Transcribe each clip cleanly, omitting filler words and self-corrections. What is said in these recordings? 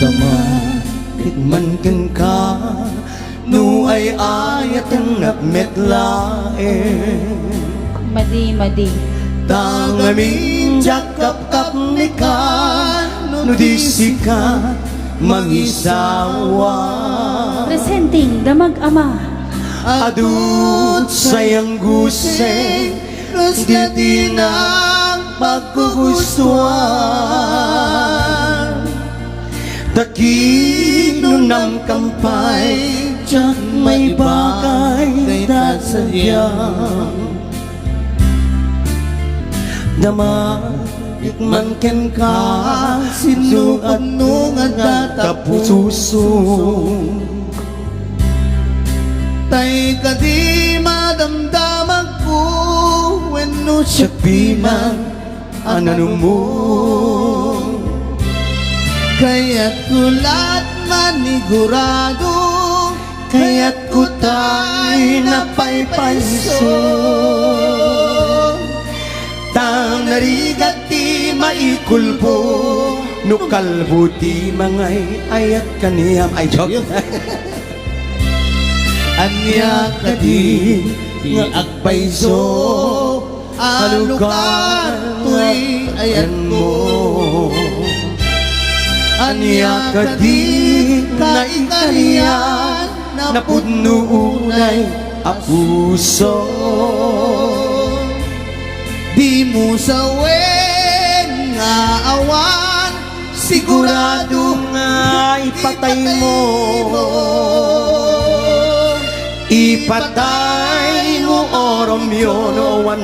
Dama man ken ka nu ay ayat ng metlae Madi tangamin jakap-kap ni ka nu di sika mangisawa Presenting Damag Ama adut sayang guseng di ng pagkugustuhan Takinunang kampay Diyak may bagay na sadyang Damagikman ken ka Sinuan-nungan tapuso Tay ka di madamdamag ko Wenno siya piman ananong mo Kaya't kulat manigurado Kaya't kutay na paypayso Tang narigat ti maikulpo Nukalbo ti mangay ayat kaniyam Ay, joke Anya ka di agpayso Alukan tuy ayan mo Anya ka di kaikarian na pudnuunay a puso Di mo sawen nga awan sigurado nga ipatay mo Ipatay mo orom yun owan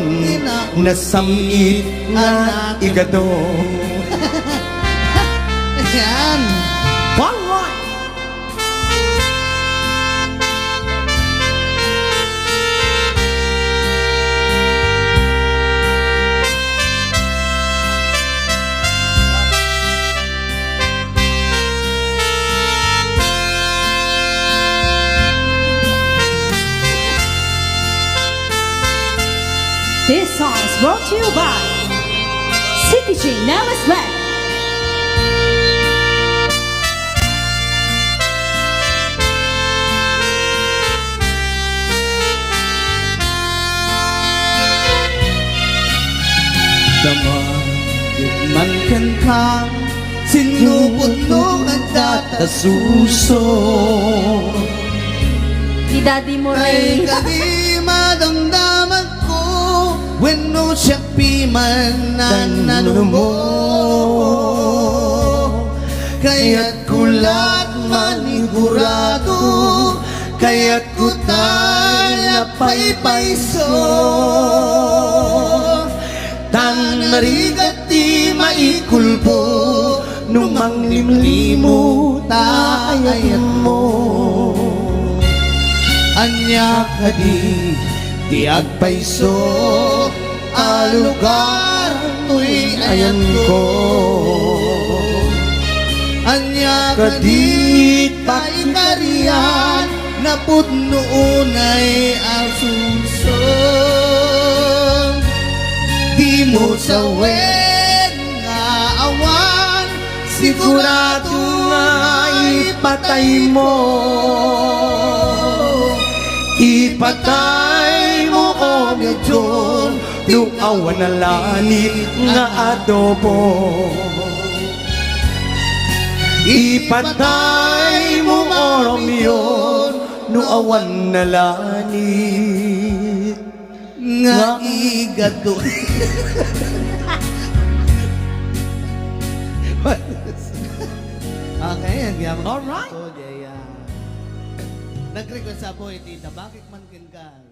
na samit nga igado Yan! Alright! This song is brought to you by CTG Nellis Band. Damagikman ken ka Sinupot-nungan tatasuso Di Daddy mo Ay rin. kadi madamdaman ko Wenno siya piman nananong mo Kaya't kulat manigurado Kaya't kutay na paypayso Tang narigat ti maikulpo Numang limlimo taayat mo Anya ka di agpayso Alugar tuy ayan ko Anya ka di kaikarian Na pudnuunay asuso Di mo sawen nga awan Sigurado nga ipatay mo Ipatay mo o medyon Nung awan na langit nga adobo Ipatay mo o Romeo Nung awan na langit nga igado Okay, alright. Nag-request sa po iti Damagikman ken ka